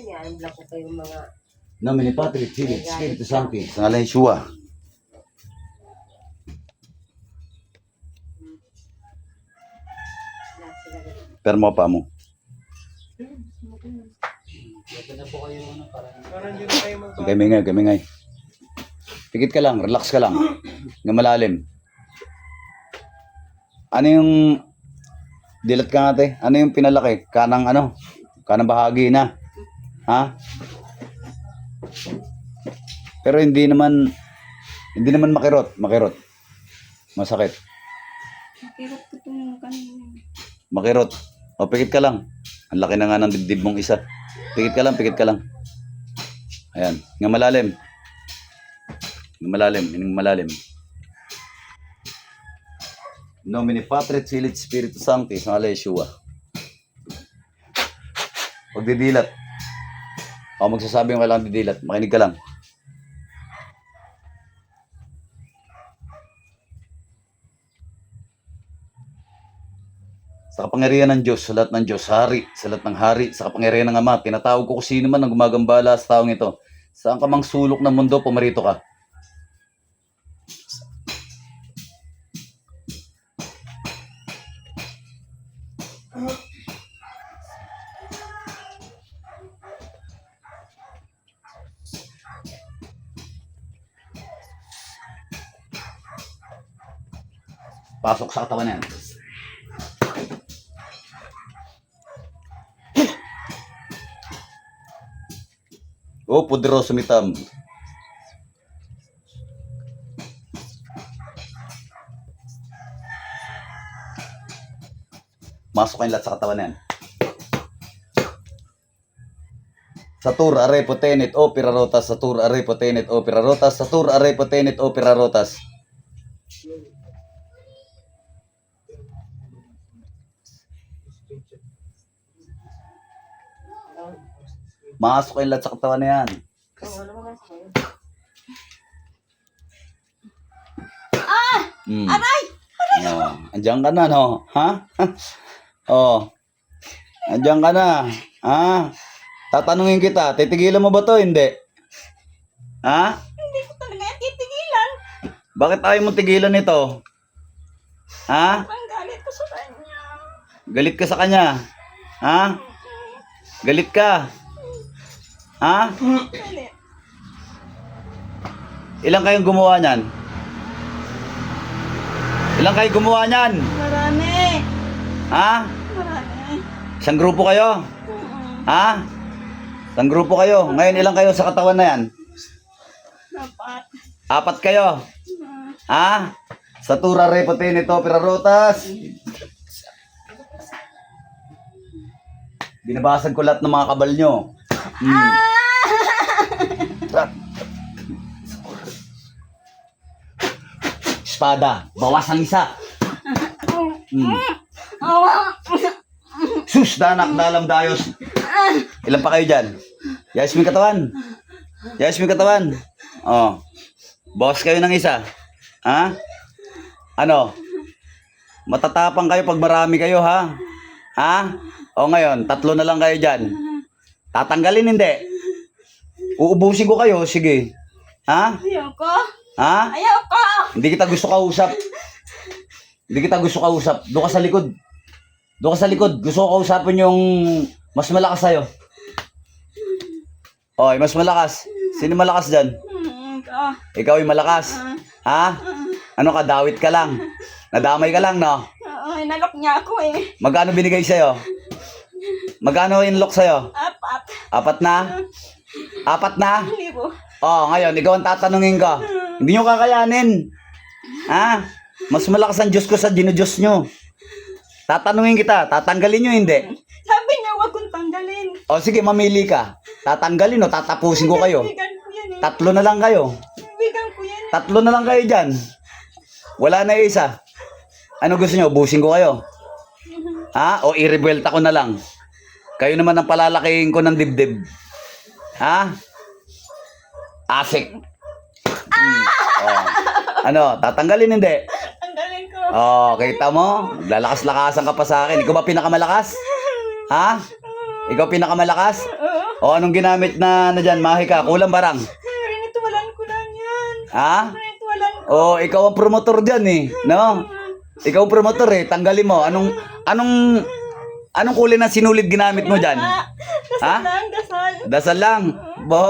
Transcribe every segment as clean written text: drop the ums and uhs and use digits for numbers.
yan. Block ko kayong mga... Nomine Patri, Filii, Spiritus Sancti. Sa ngalan ni Yeshua. Permo pa mo. Gamingay. Pikit ka lang, relax ka lang. Nga malalim. Ano yung dilat ka nga, te? Ano yung pinalaki? Kanang ano? Kanang bahagi na. Ha? Pero hindi naman makirot. Masakit. Makirot ko itong kanina. Makirot. O, pikit ka lang. Ang laki na nga ng dibdib mong isa. Pikit ka lang. Ayan. Nga malalim. Ining malalim. Nomine Patri, Filii, Spiritus Sancti. Sa ngalan ni Yeshua. Pagdidilat. Ako magsasabi yung kailangan didilat. Makinig ka lang. Sa kapangyarihan ng Diyos, sa lahat ng Diyos, hari, sa lahat ng hari, sa kapangyarihan ng Ama, tinatawag ko kung sino man ang gumagambala sa taong ito. Saan ka mang sulok ng mundo, pumarito ka. Pasok sa katawan na yan. Oh, poderoso mitam. Masok kayo lahat sa katawan na yan. Satur, are, potenet, opera rotas. Satur, are, potenet, opera rotas. Satur, are, potenet, opera rotas. Masok kayo lahat sa katawan na yan. Aray! Oh, andiyan ka na, no? Ha? Oh. Andiyan ka na. Ha? Tatanungin kita, titigilan mo ba to? Hindi. Ha? Hindi ko talaga yan titigilan. Bakit ayaw mo tigilan ito? Ha? Ang galit ko sa kanya. Galit ka sa kanya? Ha? Galit ka? Ha? Galit. Ilang kayong gumawa niyan? Ilang kayo gumawa niyan? Marami. Ha? Marami. Isang grupo kayo? Ha? Isang grupo kayo. Ngayon ilang kayo sa katawan na yan? Dapat. 4 kayo? Ha? Satura, repotenit, opera rotas. Binabasag ko lahat ng mga kabal nyo. Espada, bawas ang isa. Sus, danak, dalam, dayos. Ilan pa kayo dyan? Yayos mo yung katawan. Oh. Bawas kayo ng isa. Ha? Ano? Matatapang kayo pag marami kayo, ha? Ha? O ngayon, 3 na lang kayo dyan. Tatanggalin, hindi. Uubusin ko kayo, sige. Ha? Ayoko. Ha? Ayoko. Hindi kita gusto kausap. Doon ka sa likod. Gusto ko kausapin yung mas malakas sa'yo. Oy, mas malakas. Sino malakas dyan? Ikaw yung malakas. Ha? Ano ka, dawit ka lang. Nadamay ka lang, no? Oo, inalok niya ako eh. Magkano binigay sa'yo? Magkano inlock sa'yo? 4. 4 na? 4 na? Libo. Oh, ngayon, ikaw ang tatanungin ko. Hindi nyo kakayanin. Ha? Mas malakas ang Diyos ko sa dinodiyos nyo. Tatanungin kita, tatanggalin nyo hindi? Sabi niya, huwag kong tanggalin. O sige, mamili ka. Tatanggalin o tatapusin ko kayo? Bigan ko yan eh. 3 na lang kayo. Bigan ko yan. 3 na lang kayo dyan. Wala na isa. Ano gusto nyo? Ubusin ko kayo? Ha? O i-rebuelta ko na lang? Kayo naman ang palalakihin ko ng dibdib. Ha? Asik. Oh. Ano? Tatanggalin hindi? Tanggalin ko. Oh, kita mo? Lalakas-lakasan ka pa sa akin. Ikaw ba pinakamalakas? Ha? Ikaw pinakamalakas? Oo. O, anong ginamit na dyan? Mahika, kulang barang. Rinituwalan ko lang yan. Ha? Rinituwalan ko. O, ikaw ang promotor dyan eh. No? Ikaw ang promotor eh. Tanggalin mo. Anong kulay na sinulid ginamit mo dyan? Dasal Ha? lang, dasal. Dasal lang. Bo.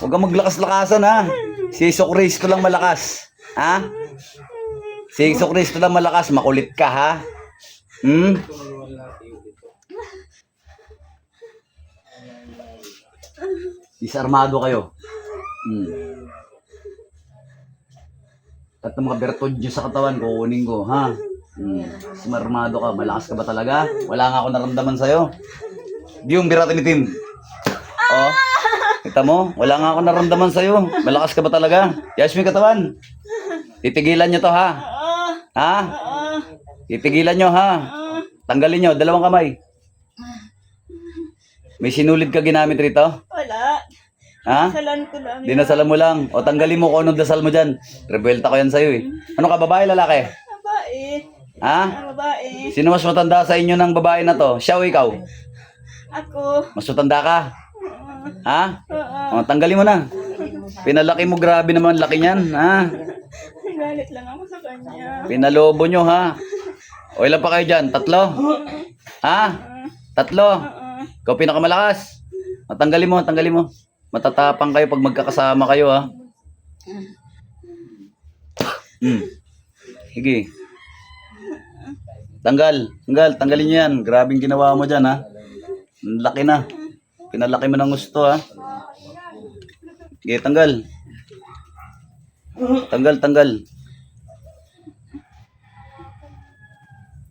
Huwag kang maglakas-lakasan ha. Si Iso Cristo lang malakas. Ha? Si Iso Cristo lang malakas. Makulit ka ha. Hmm? Disarmado kayo. Hmm. At mga bertodyo sa katawan, kukunin ko, ha? Disarmado ka, malakas ka ba talaga? Wala nga ako naramdaman sa'yo. Di yung birat ni Tim. Oh, kita mo? Wala nga ako naramdaman sa'yo. Malakas ka ba talaga? Yas mo yung katawan. Titigilan nyo to, ha? Ha? Titigilan nyo, ha? Tanggalin nyo, dalawang kamay. May sinulid ka ginamit rito? Wala. Ha? Dasalan ko lang. Dinasalan mo lang. O tanggalin mo kung anong dasal mo dyan. Rebelta ko yan sa'yo eh. Ano ka, babae, lalaki? Babae. Ha? Babae. Sino mas matanda sa inyo ng babae na to? Siya o ikaw? Ako. Mas matanda ka? Ha? Oo. O, tanggalin mo na. Pinalaki mo, grabe naman laki niyan. Ha? Galit lang ako sa kanya. Pinalobo nyo, ha? O, ilan pa kayo dyan? Tatlo? Ha? Tatlo? Ikaw pinakamalakas. O, tanggalin mo, tanggalin mo. Matatapang kayo pag magkakasama kayo, ha? Sige. Tanggalin nyo yan. Grabing ginawa mo dyan, ha? Ang laki na. Pinalaki mo ng gusto, ha? Sige, tanggal. Tanggal.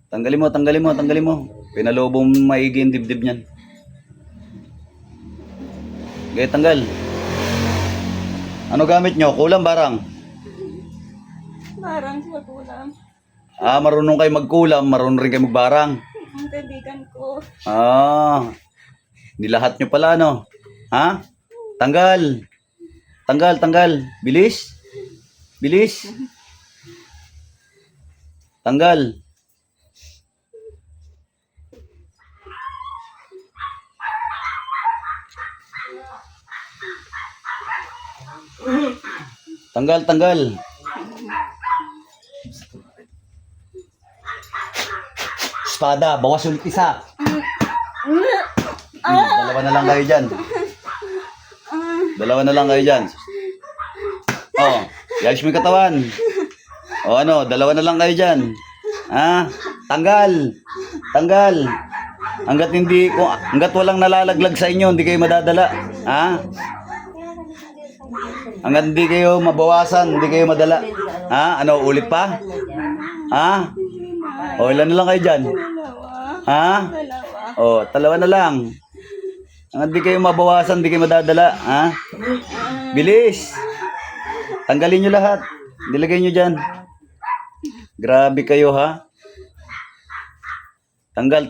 Tanggalin mo. Pinalobo mo maigi yung dibdib niyan. Sige, tanggal. Ano gamit nyo? Kulang barang? Parang sa kulang. Ah, marunong kayo magkulam, marunong rin kayo magbarang. Ang kaibigan ko. Ah, hindi lahat nyo pala, no? Ha? Tanggal. Bilis. Tanggal. Tanggal. Espada, bawas ulit isa. Dalawa na lang kayo dyan. Oh, yayos mo yung katawan. O ano, dalawa na lang kayo dyan. Ha? Tanggal. Hanggat walang nalalaglag sa inyo, hindi kayo madadala. Ha? Hanggat hindi kayo mabawasan, hindi kayo madala. Ha? Ano, ulit pa? Ha? O, ilan na lang kayo dyan? Dalawa. Ha? O, dalawa na lang. Hanggat hindi kayo mabawasan, hindi kayo madadala. Ha? Bilis. Tanggalin nyo lahat. Dilagay nyo dyan. Grabe kayo, ha? Tanggal.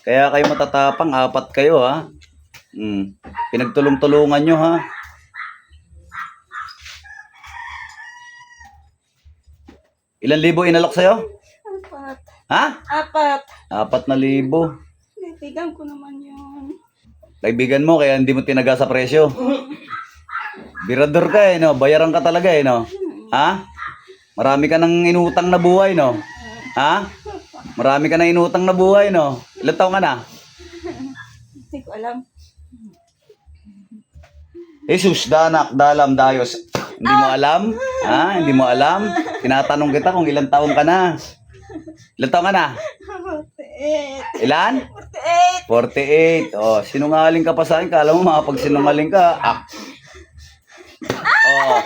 Kaya kayo matatapang, 4 kayo, ha? Pinagtulong-tulungan nyo, ha? Ilan libo inalok sa'yo? 4. Ha? 4. 4,000. Kaibigan ko naman yun. Kaibigan mo, kaya hindi mo tinaga sa presyo. Birador ka eh, no? Bayaran ka talaga eh, no? Ha? Marami ka nang inutang na buhay, no? Ha? Marami ka nang inutang na buhay, no? Ilan taon ka na? Hindi ko alam. Jesus, danak, dalam, dayos. Hindi mo alam? Ha? Hindi mo alam? Tinatanong kita kung ilang taon ka na. Ilan taon ka na? 48. Ilan? 48. 48. Oh, sinungaling ka pa sa akin. Kala mo makapagsinungaling ka. Oh,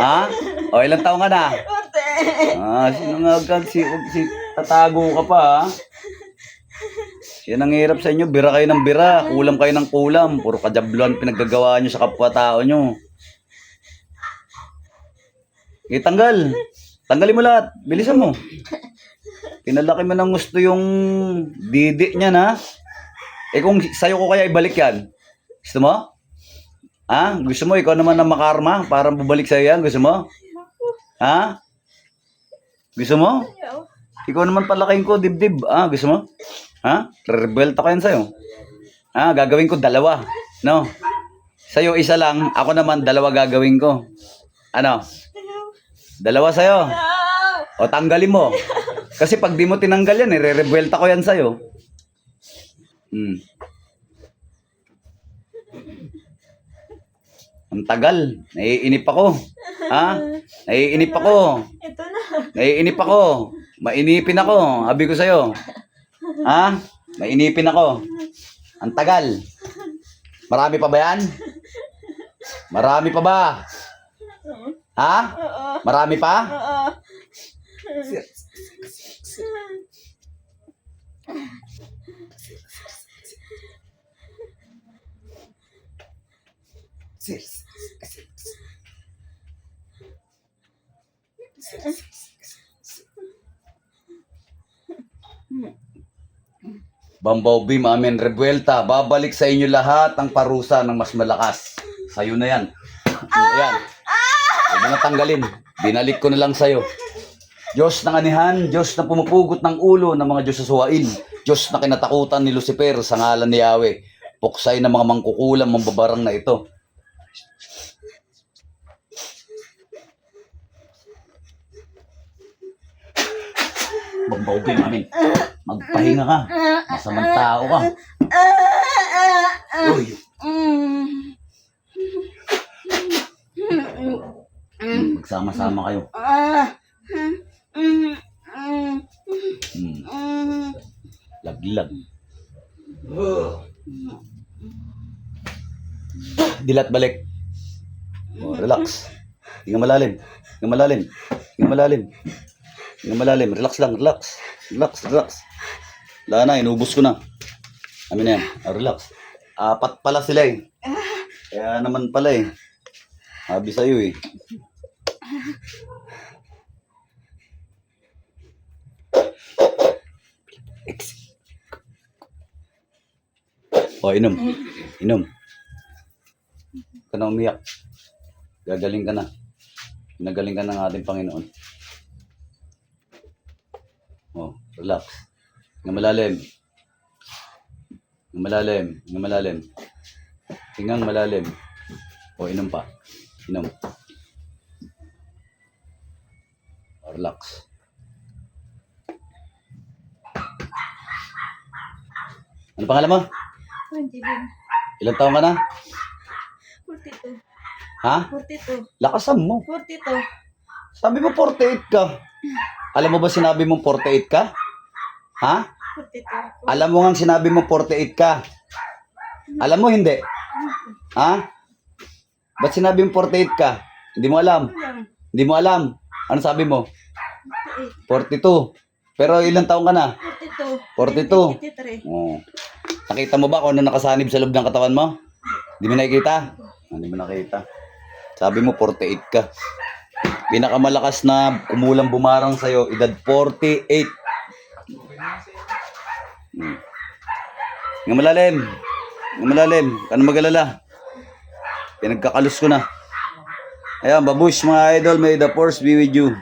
ha? Oh, ilang taon ka na? 48. Ah, sinungaling tatago ka pa, ha? Yan ang hirap sa inyo. Bira kayo ng bira. Kulam kayo ng kulam. Puro kajabluan pinaggagawa nyo sa kapwa-tao nyo. Tanggal. Tanggalin mo lahat. Bilisan mo. Pinalaki mo ng gusto yung didi niya, na. Eh kung sa'yo ko kaya ibalik yan. Gusto mo? Ha? Gusto mo ikaw naman ang makarma para bubalik sa'yo yan? Gusto mo? Ha? Gusto mo? Ikaw naman palaking ko, dibdib. Ah, gusto mo? Ha? Rebelta ko yan sa'yo. Gagawin ko dalawa. No? Sa'yo isa lang, ako naman dalawa gagawin ko. Ano? Dalawa sa'yo. No! O tanggalin mo. Kasi pag di mo tinanggal yan, re-rebuelta ko yan sa'yo. Ang tagal. Naiinip ako. Naiinip ako. Ito na. Naiinip ako. Mainipin ako. Sabi ko sa'yo. Mainipin ako. Ang tagal. Marami pa ba yan? Marami pa ba? Oo. Marami pa? Oo. Bambaw Beam, amen, rebuelta. Babalik sa inyo lahat ang parusa ng mas malakas. Sa'yo na yan. Ayan. Huwag mo na tanggalin. Binalik ko na lang sa'yo. Diyos ng anihan, Diyos na pumupugot ng ulo ng mga Diyos sa suwain. Diyos na kinatakutan ni Lucifer sa ngalan ni Yahweh. Puksay ng mga mangkukulam, mambabarang na ito. Bambaw Beam, amen. Magpahinga ka. Masamang tao ka. Uy. Magsama-sama kayo. Laglag. Dilat balik. Relax. Hinga malalim. Hinga malalim. Hinga malalim. Hinga malalim. Relax lang. Relax. Relax. Wala na. Inubos ko na. Amin na yan. Relax. 4 pala sila eh. Kaya naman pala eh. Sabi sa'yo eh. Inom. Inom. Huwag ka na umiyak. Gagaling ka na. Nagaling ka ng ating Panginoon. Relax. Hinga malalim. Hinga malalim. Hinga malalim. Hingang malalim. Inom pa. Inom. Relax. Ano pangalan mo? Ilang taon ka na? 42. Ha? 42. Lakasan mo. 42. Sabi mo 48 ka. Alam mo ba sinabi mong 48 ka? Ha? 42. Alam mo nga sinabi mo 48 ka. Alam mo hindi? Ha? Ba't sinabi mo 48 ka? Hindi mo alam. Hindi mo alam. Ano sabi mo? 42. Pero ilang taon ka na? 42. 43. Nakita mo ba kung ano nakasanib sa loob ng katawan mo? Hindi mo nakikita? Hindi mo nakita. Sabi mo 48 ka. Pinakamalakas na kumulang bumarang sa'yo, edad 48. Nga malalim. Nga malalim. Ano mag-alala? Pinagkakalus ko na. Ayan, babush mga idol. May the force be with you.